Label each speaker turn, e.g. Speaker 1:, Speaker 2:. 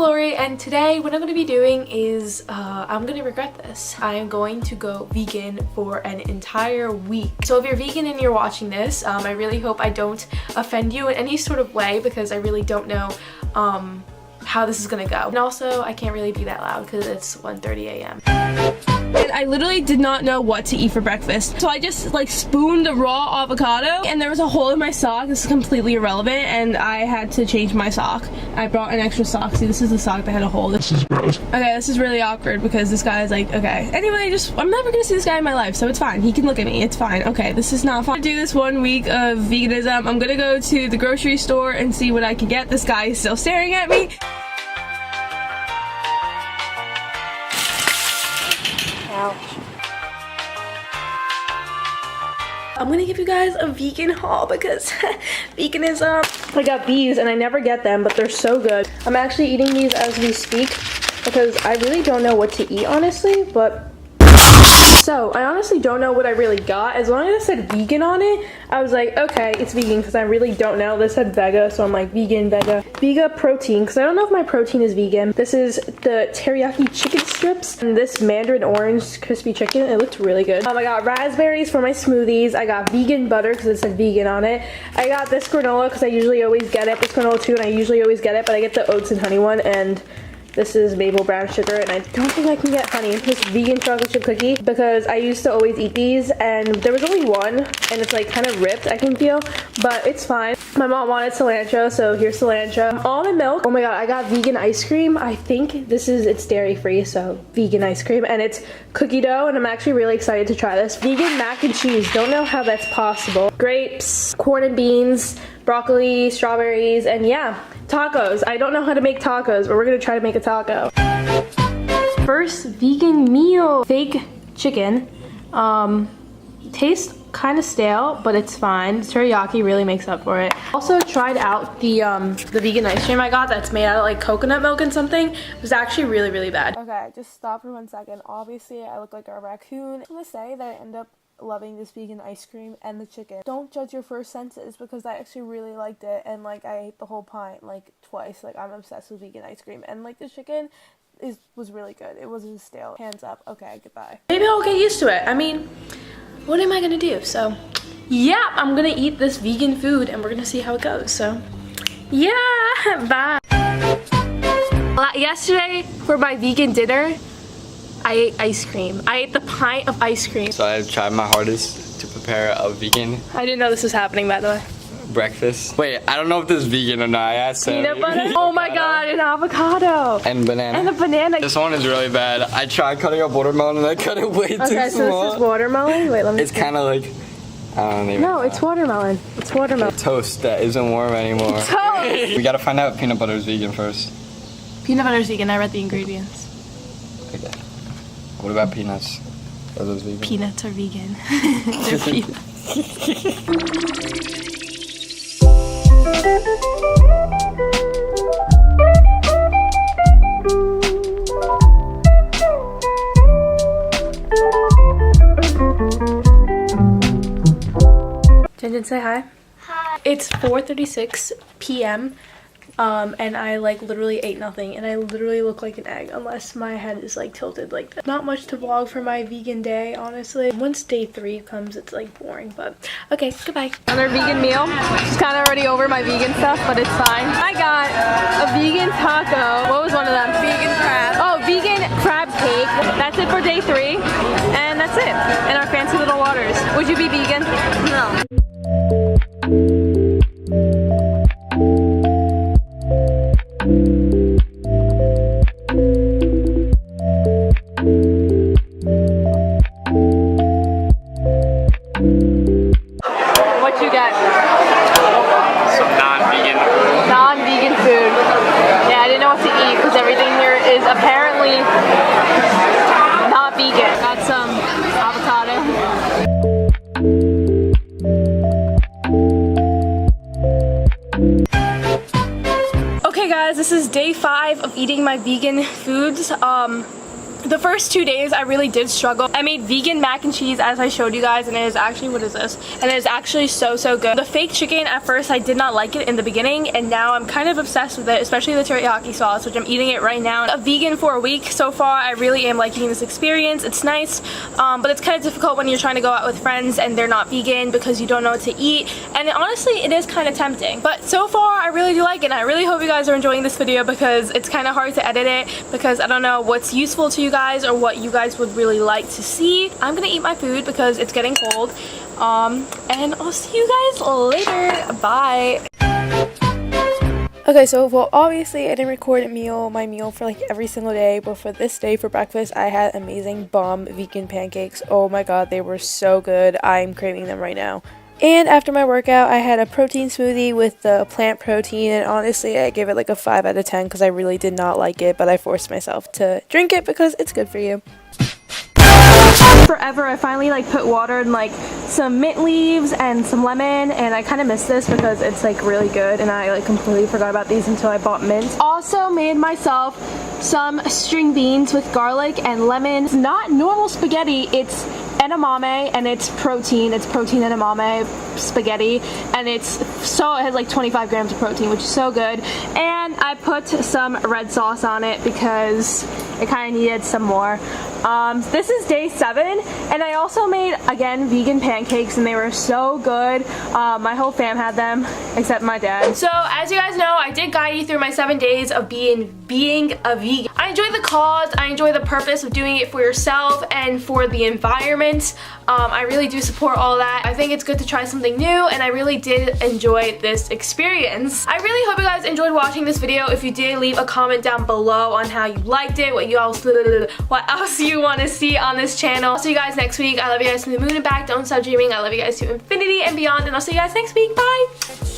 Speaker 1: Glory, and today what I'm going to be doing is I'm going to regret this. I am going to go vegan for an entire week. So if you're vegan and you're watching this, I really hope I don't offend you in any sort of way because I really don't know how this is gonna go. And also, I can't really be that loud because it's 1:30 a.m. And I literally did not know what to eat for breakfast. So I just like spooned the raw avocado and there was a hole in my sock. This is completely irrelevant and I had to change my sock. I brought an extra sock. See, this is the sock that had a hole. This is gross. Okay, this is really awkward because this guy is like, okay. Anyway, I'm never gonna see this guy in my life, so it's fine. He can look at me, it's fine. Okay, this is not fun. I'm gonna do this 1 week of veganism. I'm gonna go to the grocery store and see what I can get. This guy is still staring at me. Ouch. I'm gonna give you guys a vegan haul because veganism. I got these and I never get them, but they're so good. I'm actually eating these as we speak because I really don't know what to eat, honestly, but so I honestly don't know what I really got. As long as it said vegan on it, I was like, okay, it's vegan because I really don't know. This said vega, so I'm like vegan, vega. Vega protein, because I don't know if my protein is vegan. This is the teriyaki chicken strips and this mandarin orange crispy chicken. It looked really good. I got raspberries for my smoothies. I got vegan butter because it said vegan on it. I got this granola because I usually always get it. This granola too, and I usually always get it, but I get the oats and honey one, and this is maple brown sugar, and I don't think I can get honey. This vegan chocolate chip cookie because I used to always eat these and there was only one and it's like kind of ripped, I can feel, but it's fine. My mom wanted cilantro, so here's cilantro. Almond milk. Oh my god, I got vegan ice cream. I think it's dairy free, so vegan ice cream, and it's cookie dough, and I'm actually really excited to try this. Vegan mac and cheese. Don't know how that's possible. Grapes, corn and beans, broccoli, strawberries, and yeah, tacos. I don't know how to make tacos, but we're gonna try to make a taco. First vegan meal. Fake chicken. Tastes kind of stale, but it's fine. Teriyaki really makes up for it. Also tried out the vegan ice cream I got that's made out of like coconut milk and something. It was actually really bad. Okay, just stop for 1 second. Obviously, I look like a raccoon. I'm gonna say that I end up loving this vegan ice cream and the chicken. Don't judge your first senses because I actually really liked it, and like I ate the whole pint like twice. Like I'm obsessed with vegan ice cream, and like the chicken was really good. It wasn't stale. Hands up. Okay, goodbye. Maybe I'll get used to it. I mean, what am I gonna do? So yeah, I'm gonna eat this vegan food and we're gonna see how it goes. So yeah, bye. Yesterday for my vegan dinner, I ate ice cream. I ate the pint of ice cream.
Speaker 2: So I've tried my hardest to prepare a vegan.
Speaker 1: I didn't know this was happening, by the way.
Speaker 2: Breakfast. Wait, I don't know if this is vegan or not. I asked
Speaker 1: peanut butter? Oh my god, an avocado.
Speaker 2: And banana.
Speaker 1: And a banana.
Speaker 2: This one is really bad. I tried cutting up watermelon and I cut it way too small.
Speaker 1: Okay, so this is watermelon? Wait, let me
Speaker 2: It's kind of like, I don't even know.
Speaker 1: No, it's watermelon. It's watermelon.
Speaker 2: Toast that isn't warm anymore.
Speaker 1: Toast!
Speaker 2: We gotta find out if peanut butter is vegan first.
Speaker 1: Peanut butter is vegan. I read the ingredients.
Speaker 2: Okay. What about peanuts? Are those vegan?
Speaker 1: Peanuts are vegan. They're peanuts. Jinjin, say hi.
Speaker 3: Hi.
Speaker 1: It's 4:36 p.m. And I like literally ate nothing, and I literally look like an egg unless my head is like tilted like that. Not much to vlog for my vegan day, honestly. Once day 3 comes, it's like boring, but okay, goodbye. Another vegan meal. She's kind of already over my vegan stuff, but it's fine. I got a vegan taco. What was one of them? Vegan crab. Oh, vegan crab cake. That's it for day 3, and that's it. And our fancy little waters. Would you be vegan? No. What you got?
Speaker 2: Some
Speaker 1: Non-vegan food. Yeah, I didn't know what to eat because everything here is apparently not vegan. Got some avocado. Okay guys, this is day 5 of eating my vegan foods. The first 2 days I really did struggle. I made vegan mac and cheese as I showed you guys, and it is actually, what is this? And it is actually so good. The fake chicken, at first I did not like it in the beginning, and now I'm kind of obsessed with it, especially the teriyaki sauce, which I'm eating it right now. A vegan for a week so far. I really am liking this experience. It's nice, but it's kind of difficult when you're trying to go out with friends and they're not vegan because you don't know what to eat, and honestly it is kind of tempting. But so far I really do like it, and I really hope you guys are enjoying this video because it's kind of hard to edit it because I don't know what's useful to you guys or what you guys would really like to see. I'm gonna eat my food because it's getting cold, and I'll see you guys later. Bye. Okay, so well, obviously I didn't record my meal for like every single day, but for this day for breakfast I had amazing bomb vegan pancakes. Oh my god, they were so good. I'm craving them right now. And after my workout, I had a protein smoothie with the plant protein, and honestly, I gave it like a 5 out of 10 because I really did not like it, but I forced myself to drink it because it's good for you. Forever, I finally like put water in like some mint leaves and some lemon, and I kind of miss this because it's like really good, and I like completely forgot about these until I bought mint. Also made myself some string beans with garlic and lemon. It's not normal spaghetti, it's edamame, and it's protein edamame spaghetti, and it has like 25 grams of protein, which is so good. And I put some red sauce on it because it kind of needed some more. This is day 7, and I also made, again, vegan pancakes, and they were so good. My whole fam had them except my dad. So as you guys know, I did guide you through my 7 days of being a vegan. I enjoy the cause, I enjoy the purpose of doing it for yourself and for the environment. I really do support all that. I think it's good to try something new, and I really did enjoy this experience. I really hope you guys enjoyed watching this video. If you did, leave a comment down below on how you liked it, what else you want to see on this channel. I'll see you guys next week. I love you guys from the moon and back. Don't stop dreaming. I love you guys to infinity and beyond, and I'll see you guys next week. Bye!